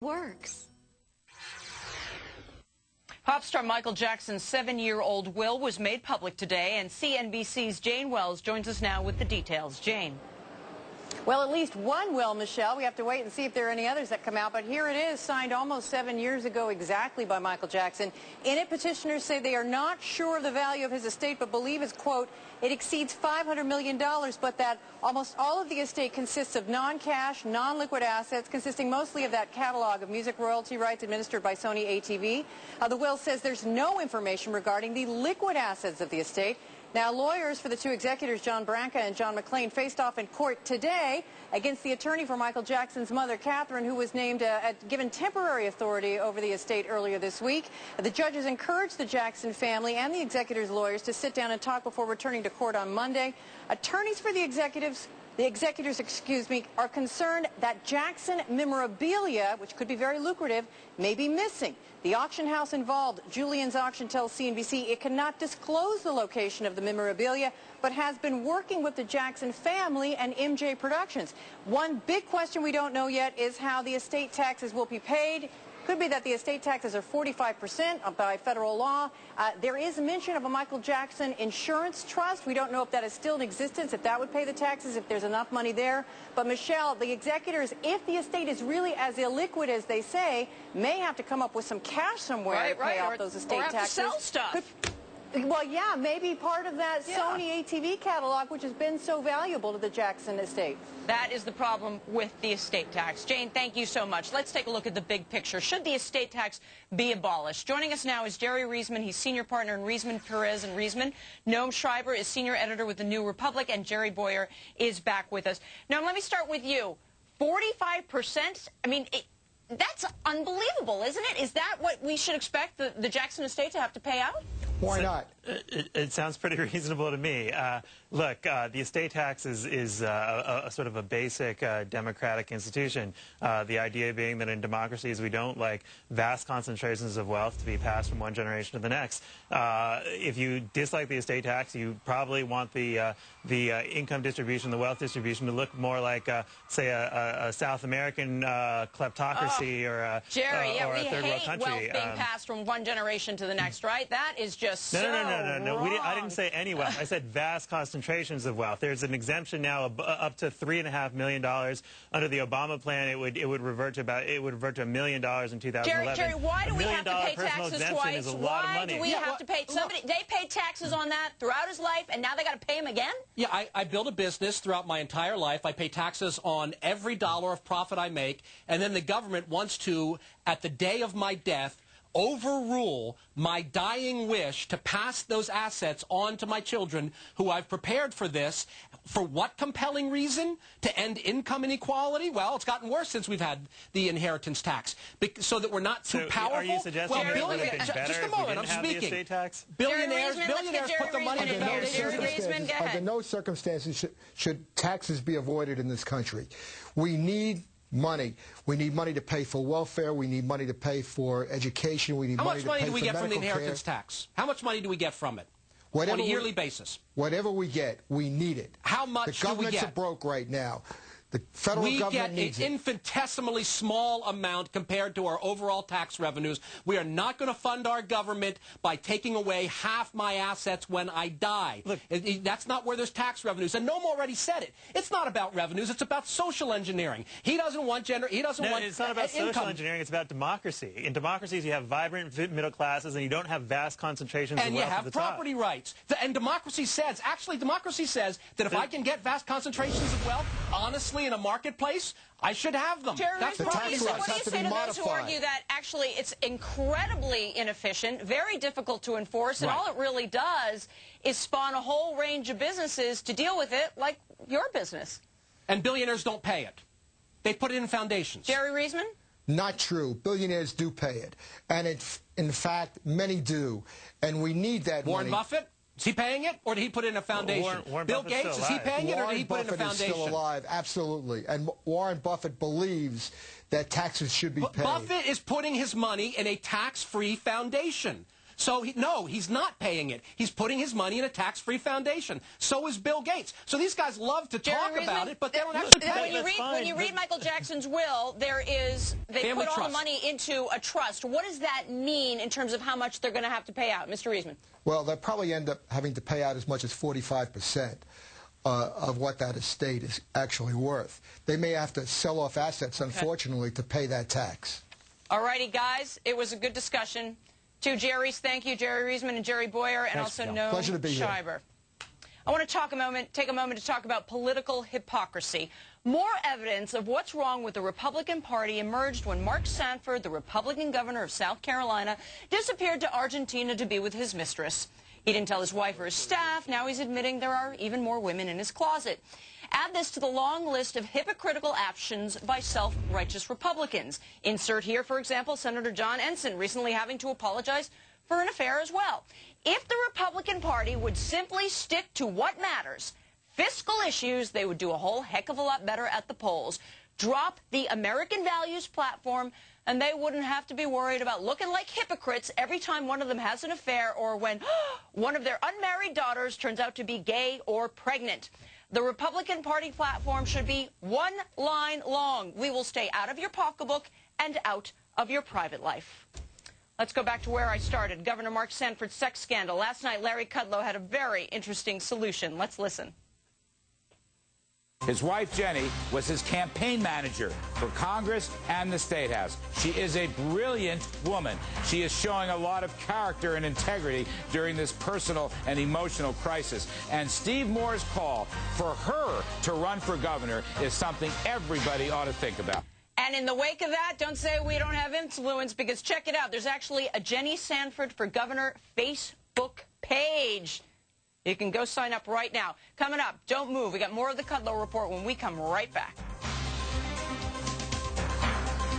works. Pop star Michael Jackson's 7-year-old will was made public today, and CNBC's Jane Wells joins us now with the details. Jane. Well, at least one will, Michelle. We have to wait and see if there are any others that come out. But here it is, signed almost 7 years ago exactly by Michael Jackson. In it, petitioners say they are not sure of the value of his estate, but believe it's, quote, it exceeds $500 million, but that almost all of the estate consists of non-cash, non-liquid assets, consisting mostly of that catalog of music royalty rights administered by Sony ATV. The will says there's no information regarding the liquid assets of the estate. Now, lawyers for the two executors, John Branca and John McClain, faced off in court today against the attorney for Michael Jackson's mother, Catherine, who was named given temporary authority over the estate earlier this week. The judges encouraged the Jackson family and the executors' lawyers to sit down and talk before returning to court on Monday. Attorneys for the executors, are concerned that Jackson memorabilia, which could be very lucrative, may be missing. The auction house involved, Julian's Auction, tells CNBC it cannot disclose the location of the memorabilia, but has been working with the Jackson family and MJ Productions. One big question we don't know yet is how the estate taxes will be paid. Could be that the estate taxes are 45% by federal law. There is mention of a Michael Jackson insurance trust. We don't know if that is still in existence, if that would pay the taxes, if there's enough money there. But, Michelle, the executors, if the estate is really as illiquid as they say, may have to come up with some cash somewhere to pay off those estate taxes. Or have to sell stuff. Well, yeah, maybe part of that Sony ATV catalog, which has been so valuable to the Jackson estate. That is the problem with the estate tax. Jane, thank you so much. Let's take a look at the big picture. Should the estate tax be abolished? Joining us now is Jerry Reisman. He's senior partner in Reisman, Perez and Reisman. Noam Schreiber is senior editor with The New Republic, and Jerry Bowyer is back with us. Noam, let me start with you. 45%? I mean, that's unbelievable, isn't it? Is that what we should expect the Jackson estate to have to pay out? Why not? It sounds pretty reasonable to me. Look, the estate tax is a sort of a basic democratic institution. The idea being that in democracies we don't like vast concentrations of wealth to be passed from one generation to the next. If you dislike the estate tax, you probably want the income distribution, the wealth distribution to look more like, say, a South American kleptocracy or a third world country. Wealth being passed from one generation to the next, right? That is just No. I didn't say any wealth. I said vast concentrations of wealth. There's an exemption now up to $3.5 million under the Obama plan. It would revert to $1 million in 2011. Jerry, why do we have to pay taxes twice? Why do we have to pay? They paid taxes on that throughout his life, and now they got to pay him again? Yeah, I built a business throughout my entire life. I pay taxes on every dollar of profit I make, and then the government wants to, at the day of my death, overrule my dying wish to pass those assets on to my children who I've prepared for this. For what compelling reason? To end income inequality? Well, it's gotten worse since we've had the inheritance tax. So that we're not too powerful. Are you suggesting it would have been better just a moment, I'm speaking. The estate tax? Billionaires put the money in the foundation. Under no circumstances should taxes be avoided in this country. We need money. We need money to pay for welfare. We need money to pay for education. We need money to pay for medical care. How much money do we get from the inheritance tax? How much money do we get from it? On a yearly basis? Whatever we get, we need it. How much do we get? The governments are broke right now. The federal government needs it. We get an infinitesimally small amount compared to our overall tax revenues. We are not going to fund our government by taking away half my assets when I die. Look, that's not where there's tax revenues. And Noam already said it. It's not about revenues. It's about social engineering. He doesn't want it's not about social engineering. It's about democracy. In democracies, you have vibrant middle classes, and you don't have vast concentrations of wealth at the top. And you have property rights. And democracy says that if I can get vast concentrations of wealth, honestly, in a marketplace, I should have them. Jerry, That's what do you say to those who argue that actually it's incredibly inefficient, very difficult to enforce, and all it really does is spawn a whole range of businesses to deal with it, like your business? And billionaires don't pay it. They put it in foundations. Jerry Reisman? Not true. Billionaires do pay it. And in fact, many do. And we need that money. Warren Buffett? Is he paying it, or did he put it in a foundation? Bill Gates, is he paying it, or did he put it in a foundation? Warren Buffett is still alive, absolutely. And Warren Buffett believes that taxes should be paid. Buffett is putting his money in a tax-free foundation. So, no, he's not paying it. He's putting his money in a tax-free foundation. So is Bill Gates. So these guys love to talk about it, but they don't actually pay it. When you read Michael Jackson's will, they put all the money into a trust. What does that mean in terms of how much they're going to have to pay out? Mr. Reisman. Well, they'll probably end up having to pay out as much as 45%. Of what that estate is actually worth. They may have to sell off assets, unfortunately, to pay that tax. All righty, guys. It was a good discussion. Two Jerrys, thank you, Jerry Reisman and Jerry Bowyer, and also Noam Schreiber. I want to take a moment to talk about political hypocrisy. More evidence of what's wrong with the Republican Party emerged when Mark Sanford, the Republican governor of South Carolina, disappeared to Argentina to be with his mistress. He didn't tell his wife or his staff. Now he's admitting there are even more women in his closet. Add this to the long list of hypocritical actions by self-righteous Republicans. Insert here, for example, Senator John Ensign recently having to apologize for an affair as well. If the Republican Party would simply stick to what matters, fiscal issues, they would do a whole heck of a lot better at the polls. Drop the American values platform, and they wouldn't have to be worried about looking like hypocrites every time one of them has an affair or when one of their unmarried daughters turns out to be gay or pregnant. The Republican Party platform should be one line long. We will stay out of your pocketbook and out of your private life. Let's go back to where I started. Governor Mark Sanford's sex scandal. Last night, Larry Kudlow had a very interesting solution. Let's listen. His wife, Jenny, was his campaign manager for Congress and the State House. She is a brilliant woman. She is showing a lot of character and integrity during this personal and emotional crisis. And Steve Moore's call for her to run for governor is something everybody ought to think about. And in the wake of that, don't say we don't have influence, because check it out. There's actually a Jenny Sanford for Governor Facebook page. You can go sign up right now. Coming up, don't move. We got more of the Kudlow Report when we come right back.